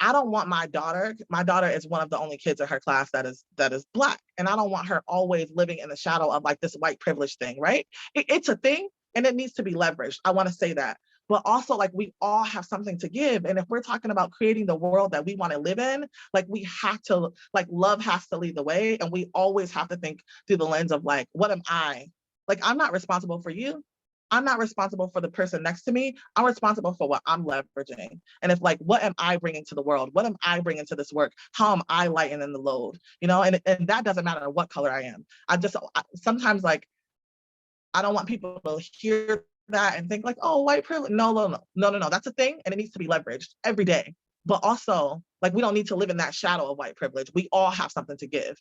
I don't want my daughter is one of the only kids in her class that is Black. And I don't want her always living in the shadow of like this white privilege thing, right? It's a thing and it needs to be leveraged. I want to say that. But also like we all have something to give. And if we're talking about creating the world that we want to live in, like we have to, like love has to lead the way. And we always have to think through the lens of like, what am I? Like, I'm not responsible for you. I'm not responsible for the person next to me. I'm responsible for what I'm leveraging. And if like, what am I bringing to the world? What am I bringing to this work? How am I lightening the load? You know, and that doesn't matter what color I am. Sometimes like, I don't want people to hear that and think like, oh, white privilege. No. That's a thing and it needs to be leveraged every day. But also like, we don't need to live in that shadow of white privilege. We all have something to give.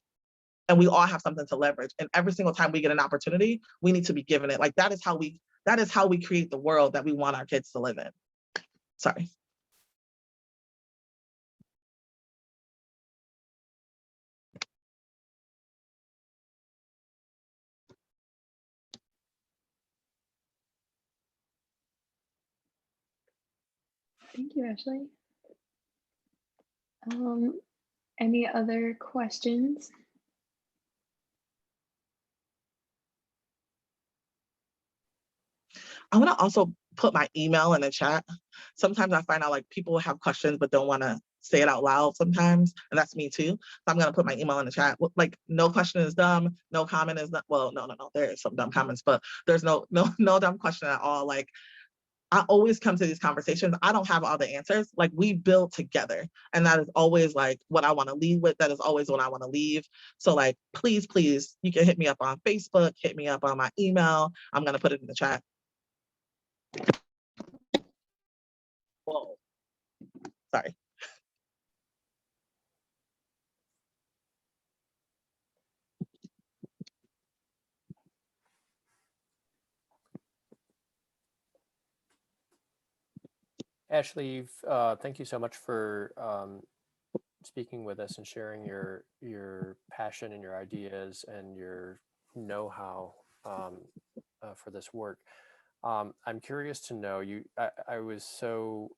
And we all have something to leverage. And every single time we get an opportunity, we need to be given it. Like that is how we create the world that we want our kids to live in. Sorry. Thank you, Ashley. Any other questions? I want to also put my email in the chat. Sometimes I find out like people have questions but don't want to say it out loud sometimes, and that's me too. So I'm gonna put my email in the chat. Like, no question is dumb, no comment is not, well, no. There is some dumb comments, but there's no dumb question at all. Like, I always come to these conversations. I don't have all the answers. Like, we build together. And that is always like what I want to lead with. That is always what I want to leave. So like, please, you can hit me up on Facebook, hit me up on my email. I'm going to put it in the chat. Whoa. Sorry. Ashley, thank you so much for speaking with us and sharing your passion and your ideas and your know-how for this work. I'm curious to know, I was so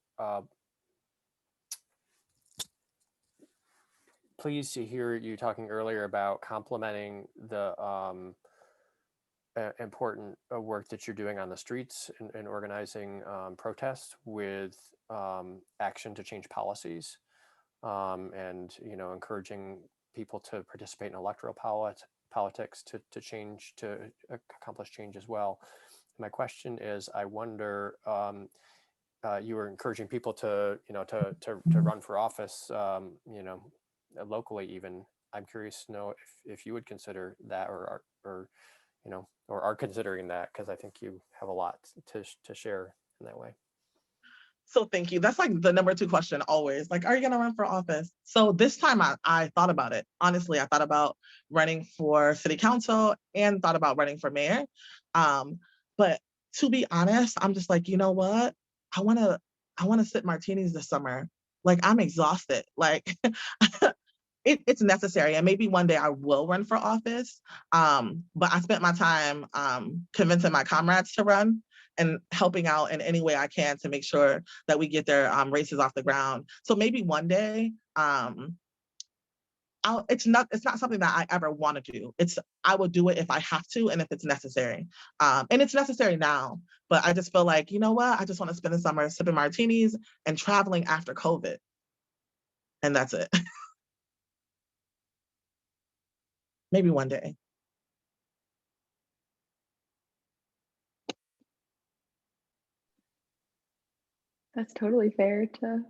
pleased to hear you talking earlier about complementing the important work that you're doing on the streets and organizing protests with action to change policies, and encouraging people to participate in electoral politics to change, to accomplish change as well. My question is, I wonder, you were encouraging people to run for office, locally even. I'm curious to know if you would consider that or are considering that, because I think you have a lot to share in that way. So thank you. That's like the number 2 question always. Like, are you going to run for office? So this time I thought about it. Honestly, I thought about running for city council and thought about running for mayor. But to be honest, I'm just like, you know what? I want to sip martinis this summer. Like, I'm exhausted. Like, it's necessary. And maybe one day I will run for office. But I spent my time convincing my comrades to run and helping out in any way I can to make sure that we get their races off the ground. So maybe one day, it's not something that I ever want to do. I will do it if I have to and if it's necessary. And it's necessary now, but I just feel like, you know what? I just want to spend the summer sipping martinis and traveling after COVID. And that's it. Maybe one day. That's totally fair to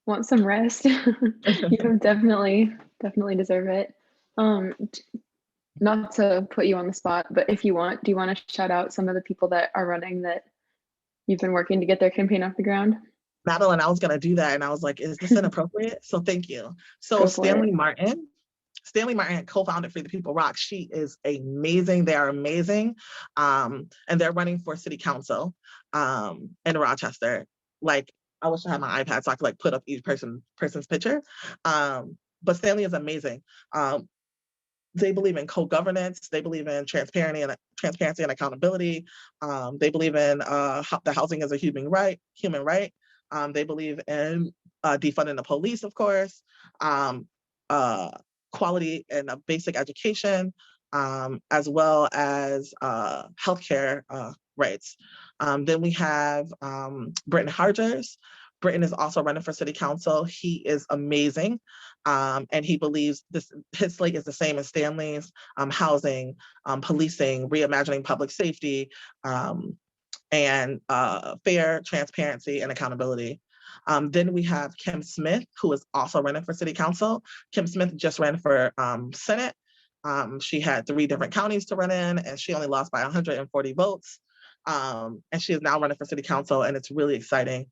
want some rest. You definitely deserve it. Not to put you on the spot, but if you want, do you want to shout out some of the people that are running that you've been working to get their campaign off the ground? Madeline, I was going to do that and I was like, is this inappropriate? So thank you. So Stanley Martin, Stanley Martin co-founded Free the People Roc. She is amazing. They are amazing. And they're running for city council in Rochester. Like, I wish I had my iPad so I could like put up each person's picture. But Stanley is amazing. They believe in co-governance. They believe in transparency and accountability. They believe in the housing as a human right. They believe in defunding the police, of course. Quality and a basic education, as well as healthcare rights. Then we have Britton Hargers. Britton is also running for city council. He is amazing, and he believes his slate is the same as Stanley's: housing, policing, reimagining public safety, and fair transparency and accountability. Then we have Kim Smith, who is also running for city council. Kim Smith just ran for Senate. She had 3 different counties to run in, and she only lost by 140 votes. And she is now running for city council, and it's really exciting.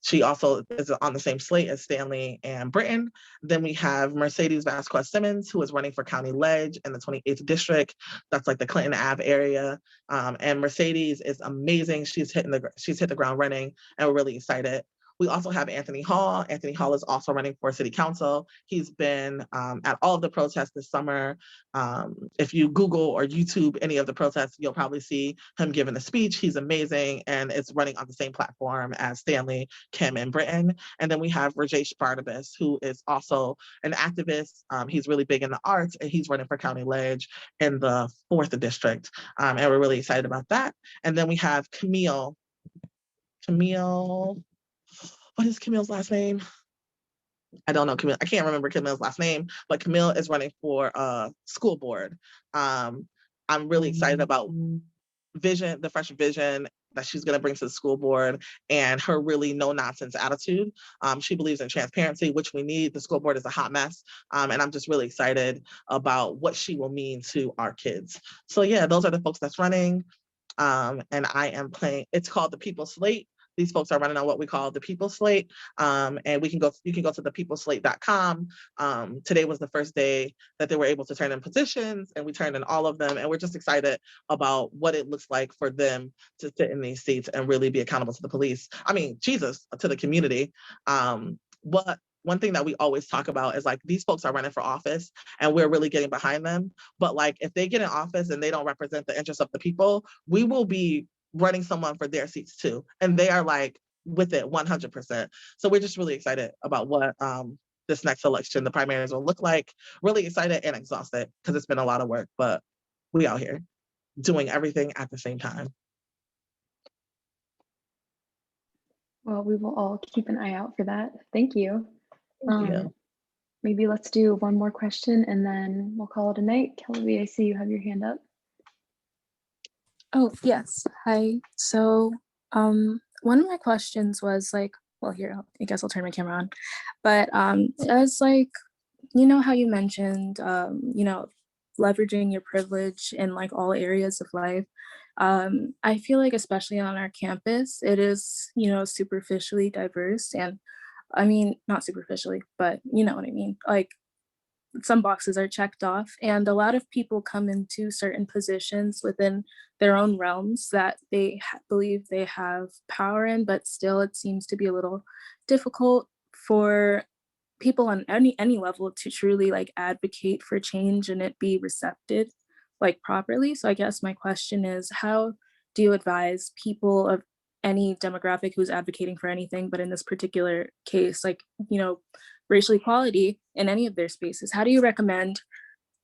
She also is on the same slate as Stanley and Britton. Then we have Mercedes Vasquez Simmons, who is running for County Ledge in the 28th district. That's like the Clinton Ave area. And Mercedes is amazing. She's hit the ground running, and we're really excited. We also have Anthony Hall. Anthony Hall is also running for city council. He's been at all of the protests this summer. If you Google or YouTube any of the protests, you'll probably see him giving a speech. He's amazing, and it's running on the same platform as Stanley, Kim, and Britton. And then we have Rajesh Barnabas, who is also an activist. He's really big in the arts, and he's running for County Ledge in the 4th district. And we're really excited about that. And then we have Camille, what is Camille's last name? I don't know Camille. I can't remember Camille's last name, but Camille is running for school board. I'm really excited about the fresh vision that she's going to bring to the school board, and her really no-nonsense attitude. She believes in transparency, which we need. The school board is a hot mess, and I'm just really excited about what she will mean to our kids. So yeah, those are the folks that's running, and I am playing. It's called the People Slate. These folks are running on what we call the People Slate, and you can go to thepeopleslate.com. Today was the first day that they were able to turn in petitions, and we turned in all of them, and we're just excited about what it looks like for them to sit in these seats and really be accountable to the police. I mean, Jesus, to the community. But one thing that we always talk about is like, these folks are running for office and we're really getting behind them. But like, if they get in office and they don't represent the interests of the people, we will be running someone for their seats too. And they are like with it 100%. So we're just really excited about what this next election, the primaries, will look like. Really excited and exhausted because it's been a lot of work, but we out here doing everything at the same time. Well, we will all keep an eye out for that. Thank you. Thank you. Maybe let's do one more question and then we'll call it a night. Kelly, I see you have your hand up. Oh, yes. Hi. So one of my questions was like, well, here, I guess I'll turn my camera on. But as like, you know how you mentioned, leveraging your privilege in like all areas of life. I feel like especially on our campus, it is, superficially diverse. And I mean, not superficially, but you know what I mean? Like, some boxes are checked off, and a lot of people come into certain positions within their own realms that they believe they have power in, but still it seems to be a little difficult for people on any level to truly like advocate for change and it be recepted like properly. So I guess my question is, how do you advise people of any demographic who's advocating for anything, but in this particular case, like, racial equality in any of their spaces? How do you recommend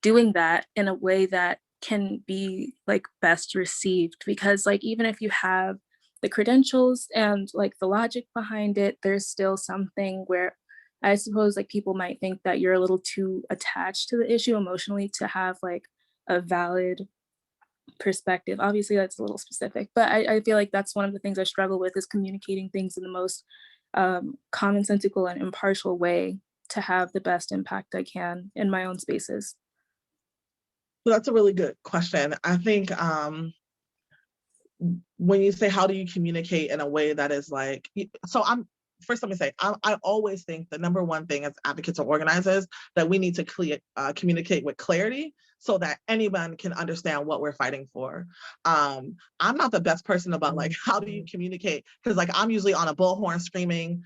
doing that in a way that can be like best received? Because like, even if you have the credentials and like the logic behind it, there's still something where I suppose like people might think that you're a little too attached to the issue emotionally to have like a valid perspective. Obviously that's a little specific, but I feel like that's one of the things I struggle with, is communicating things in the most commonsensical and impartial way to have the best impact I can in my own spaces. So that's a really good question. I think when you say how do you communicate in a way that is like, so first let me say, I always think the number one thing as advocates or organizers that we need to communicate with clarity so that anyone can understand what we're fighting for. I'm not the best person about like, how do you communicate? Because like, I'm usually on a bullhorn screaming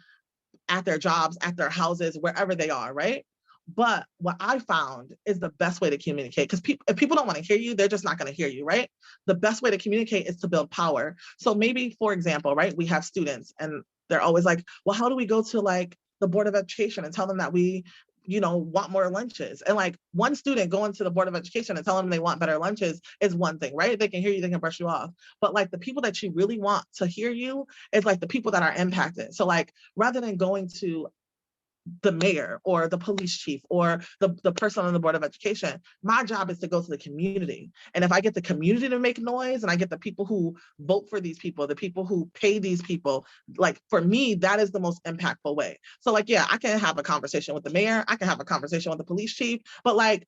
at their jobs, at their houses, wherever they are, right? But what I found is the best way to communicate, because if people don't want to hear you, they're just not going to hear you, right? The best way to communicate is to build power. So maybe, for example, right, we have students and they're always like, well, how do we go to like the Board of Education and tell them that we, you know, want more lunches? And like one student going to the Board of Education and telling them they want better lunches is one thing, right? They can hear you, they can brush you off. But like the people that you really want to hear you is like the people that are impacted. So like, rather than going to the mayor or the police chief or the person on the Board of Education, my job is to go to the community. And if I get the community to make noise and I get the people who vote for these people, the people who pay these people, like for me, that is the most impactful way. So like, yeah, I can have a conversation with the mayor, I can have a conversation with the police chief, but like,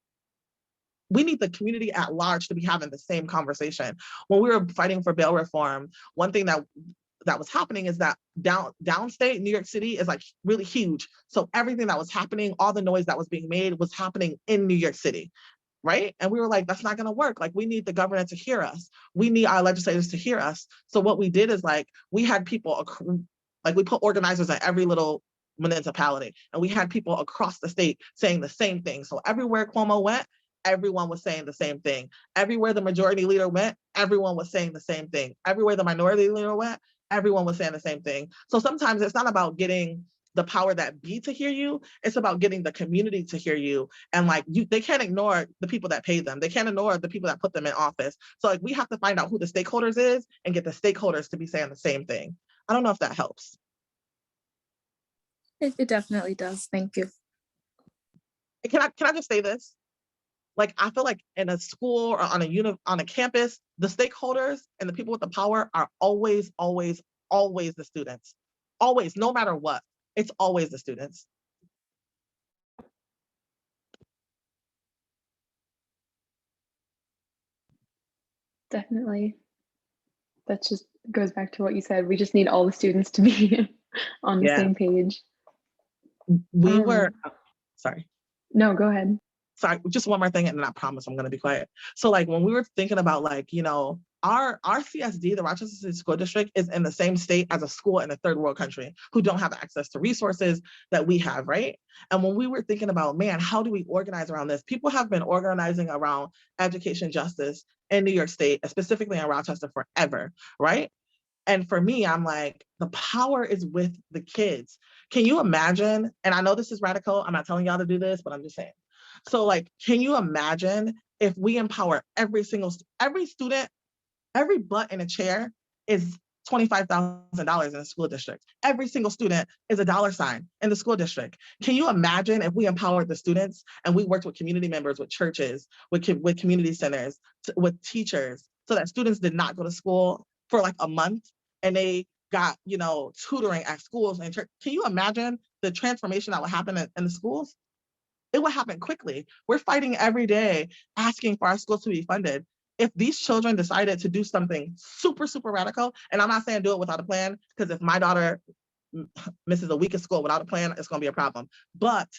we need the community at large to be having the same conversation. When we were fighting for bail reform, one thing that was happening is that downstate New York City is like really huge. So everything that was happening, all the noise that was being made was happening in New York City, right? And we were like, that's not gonna work. Like we need the governor to hear us. We need our legislators to hear us. So what we did is like, we had people, like we put organizers in every little municipality and we had people across the state saying the same thing. So everywhere Cuomo went, everyone was saying the same thing. Everywhere the majority leader went, everyone was saying the same thing. Everywhere the minority leader went, everyone was saying the same thing. So sometimes it's not about getting the power that be to hear you, it's about getting the community to hear you. And like they can't ignore the people that pay them. They can't ignore the people that put them in office. So like we have to find out who the stakeholders is and get the stakeholders to be saying the same thing. I don't know if that helps. It definitely does. Thank you. Can I just say this? Like, I feel like in a school or on a campus, the stakeholders and the people with the power are always, always, always the students. Always, no matter what, it's always the students. Definitely. That just goes back to what you said. We just need all the students to be on the same page. We were, sorry. No, go ahead. Sorry, just one more thing and then I promise I'm gonna be quiet. So like when we were thinking about like, you know, our CSD, the Rochester City School District, is in the same state as a school in a third world country who don't have access to resources that we have, right? And when we were thinking about, man, how do we organize around this? People have been organizing around education justice in New York State, specifically in Rochester forever, right? And for me, I'm like, the power is with the kids. Can you imagine? And I know this is radical. I'm not telling y'all to do this, but I'm just saying. So like, can you imagine if we empower every student, every butt in a chair is $25,000 in the school district. Every single student is a $sign in the school district. Can you imagine if we empowered the students and we worked with community members, with churches, with community centers, with teachers, so that students did not go to school for like a month and they got, you know, tutoring at schools and church. Can you imagine the transformation that would happen in the schools? It would happen quickly. We're fighting every day, asking for our schools to be funded. If these children decided to do something super, super radical, and I'm not saying do it without a plan, because if my daughter misses a week of school without a plan, it's gonna be a problem. But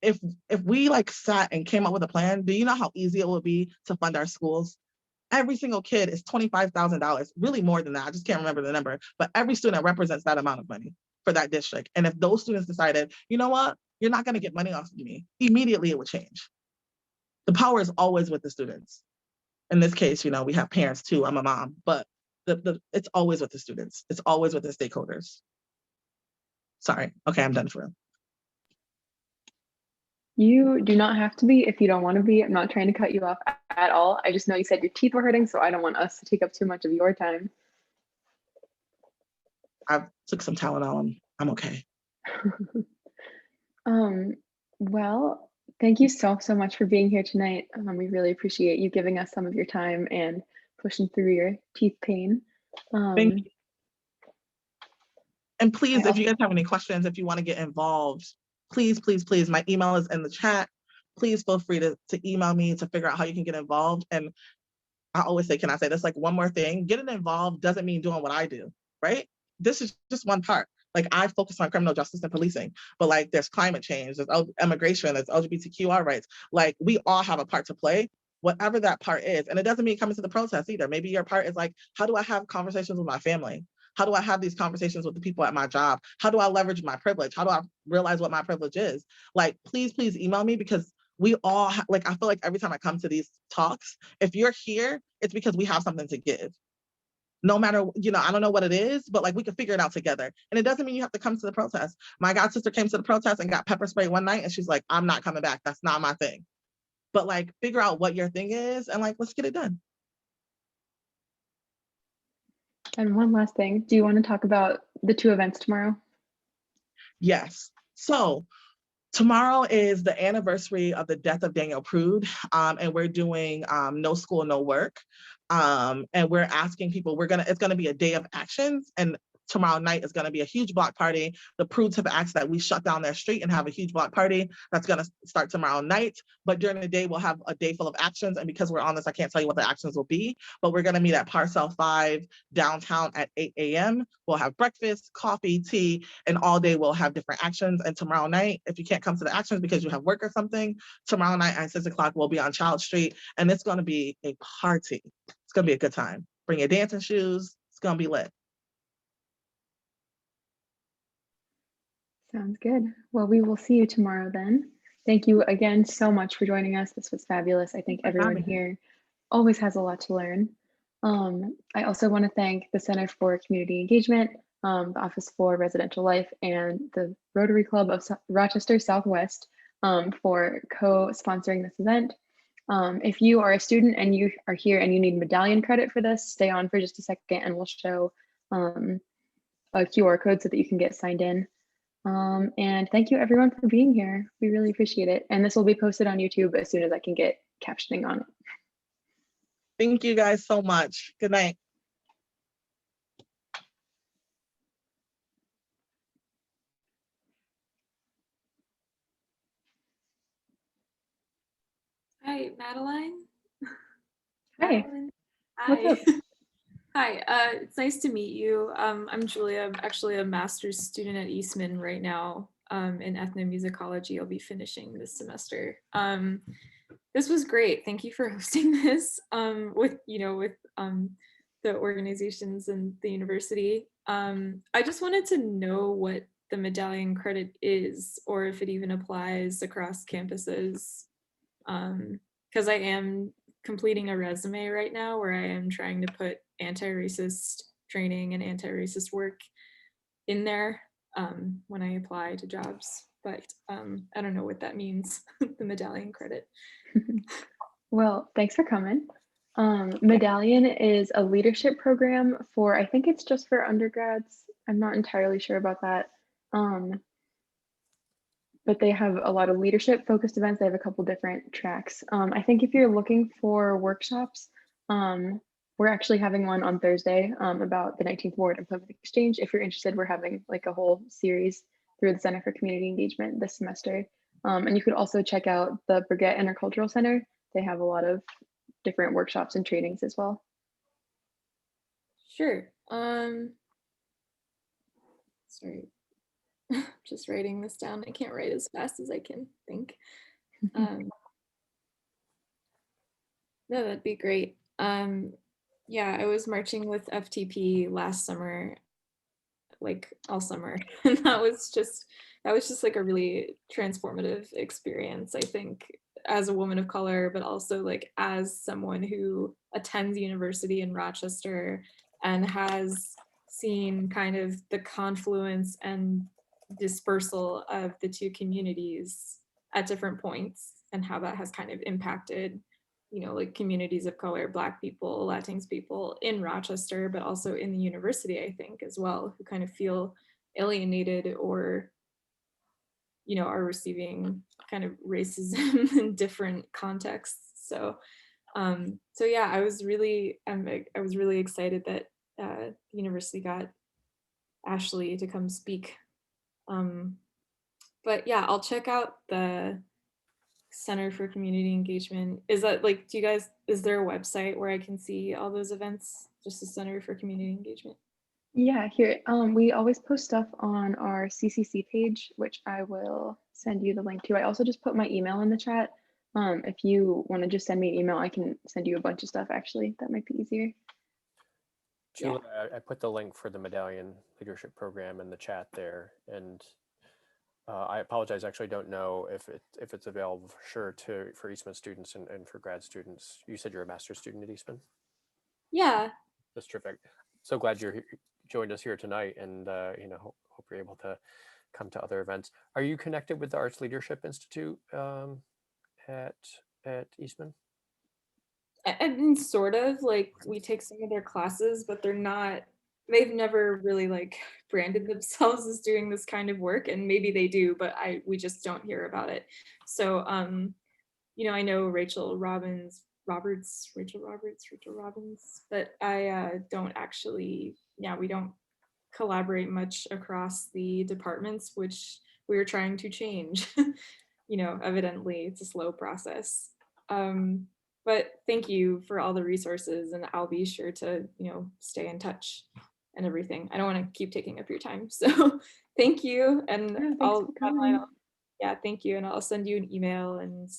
if we like sat and came up with a plan, do you know how easy it would be to fund our schools? Every single kid is $25,000, really more than that. I just can't remember the number, but every student represents that amount of money for that district. And if those students decided, you know what, you're not gonna get money off of me, immediately it would change. The power is always with the students. In this case, you know, we have parents too, I'm a mom, but it's always with the students. It's always with the stakeholders. Sorry, okay, I'm done for real. You do not have to be if you don't want to be. I'm not trying to cut you off at all. I just know you said your teeth were hurting, so I don't want us to take up too much of your time. I took some Tylenol and I'm okay. Well, thank you so much for being here tonight. We really appreciate you giving us some of your time and pushing through your teeth pain. Thank you. And please, if you guys have any questions, if you want to get involved, please, please, please, my email is in the chat. Please feel free to email me to figure out how you can get involved. And I always say, can I say this, like one more thing, getting involved doesn't mean doing what I do, right? This is just one part. Like I focus on criminal justice and policing, but like there's climate change, there's immigration, there's LGBTQR rights. Like we all have a part to play, whatever that part is. And it doesn't mean coming to the protest either. Maybe your part is like, how do I have conversations with my family? How do I have these conversations with the people at my job? How do I leverage my privilege? How do I realize what my privilege is? Like, please email me, because we all like, I feel like every time I come to these talks, if you're here, it's because we have something to give. No matter, you know, I don't know what it is, but like we can figure it out together. And it doesn't mean you have to come to the protest. My god sister came to the protest and got pepper sprayed one night, and she's like, I'm not coming back. That's not my thing. But like, figure out what your thing is, and like, let's get it done. And one last thing, do you want to talk about the 2 events tomorrow? Yes. So tomorrow is the anniversary of the death of Daniel Prude, and we're doing No School, No Work. And we're asking people, it's gonna be a day of actions, and tomorrow night is going to be a huge block party. The Prudes have asked that we shut down their street and have a huge block party that's going to start tomorrow night. But during the day, we'll have a day full of actions. And because we're on this, I can't tell you what the actions will be, but we're going to meet at Parcel 5 downtown at 8 a.m. We'll have breakfast, coffee, tea, and all day we'll have different actions. And tomorrow night, if you can't come to the actions because you have work or something, tomorrow night at 6 o'clock, we'll be on Child Street, and it's going to be a party. It's going to be a good time. Bring your dancing shoes. It's going to be lit. Sounds good. Well, we will see you tomorrow then. Thank you again so much for joining us. This was fabulous. I think everyone here always has a lot to learn. I also want to thank the Center for Community Engagement, the Office for Residential Life, and the Rotary Club of Rochester Southwest for co-sponsoring this event. If you are a student and you are here and you need medallion credit for this, stay on for just a second and we'll show a QR code so that you can get signed in. And thank you everyone for being here. We really appreciate it. And this will be posted on YouTube as soon as I can get captioning on it. Thank you guys so much. Good night. Hi, Madeline. Hi. Madeline? What's Hi. up? Hi, it's nice to meet you. I'm Julia. I'm actually a master's student at Eastman right now in ethnomusicology. I'll be finishing this semester. This was great. Thank you for hosting this with the organizations and the university. I just wanted to know what the medallion credit is, or if it even applies across campuses. Because I am completing a resume right now where I am trying to put anti-racist training and anti-racist work in there when I apply to jobs, but I don't know what that means, the medallion credit. Well, thanks for coming. Medallion is a leadership program for, I think it's just for undergrads. I'm not entirely sure about that. But they have a lot of leadership focused events. They have a couple different tracks. I think if you're looking for workshops, we're actually having one on Thursday about the 19th Ward Employment Exchange. If you're interested, we're having like a whole series through the Center for Community Engagement this semester. And you could also check out the Brigette Intercultural Center. They have a lot of different workshops and trainings as well. Sure. Sorry. Just writing this down. I can't write as fast as I can think. No, that'd be great. Yeah, I was marching with FTP last summer, like all summer, and that was just like a really transformative experience, I think, as a woman of color, but also like as someone who attends university in Rochester and has seen kind of the confluence and dispersal of the two communities at different points, and how that has kind of impacted, you know, like communities of color, Black people, Latinx people in Rochester, but also in the university, I think, as well, who kind of feel alienated or, you know, are receiving kind of racism in different contexts. So, so yeah, I was really excited that the university got Ashley to come speak. But yeah, I'll check out the Center for Community Engagement. Is that like, is there a website where I can see all those events? Just the Center for Community Engagement? Yeah, here, we always post stuff on our CCC page, which I will send you the link to. I also just put my email in the chat. If you want to just send me an email, I can send you a bunch of stuff, actually. That might be easier. Julie, I put the link for the Medallion Leadership Program in the chat there, and I apologize. I actually don't know if it's available for sure for Eastman students and for grad students. You said you're a master's student at Eastman. Yeah. That's terrific. So glad you're joined us here tonight, and hope you're able to come to other events. Are you connected with the Arts Leadership Institute at Eastman? I mean, sort of, like, we take some of their classes, but they've never really like branded themselves as doing this kind of work, and maybe they do, but we just don't hear about it. So I know Rachel Robbins, but I don't actually, we don't collaborate much across the departments, which we're trying to change. Evidently it's a slow process. But thank you for all the resources, and I'll be sure to, stay in touch and everything. I don't want to keep taking up your time. So thank you. And Yeah, thanks for coming. thank you. And I'll send you an email and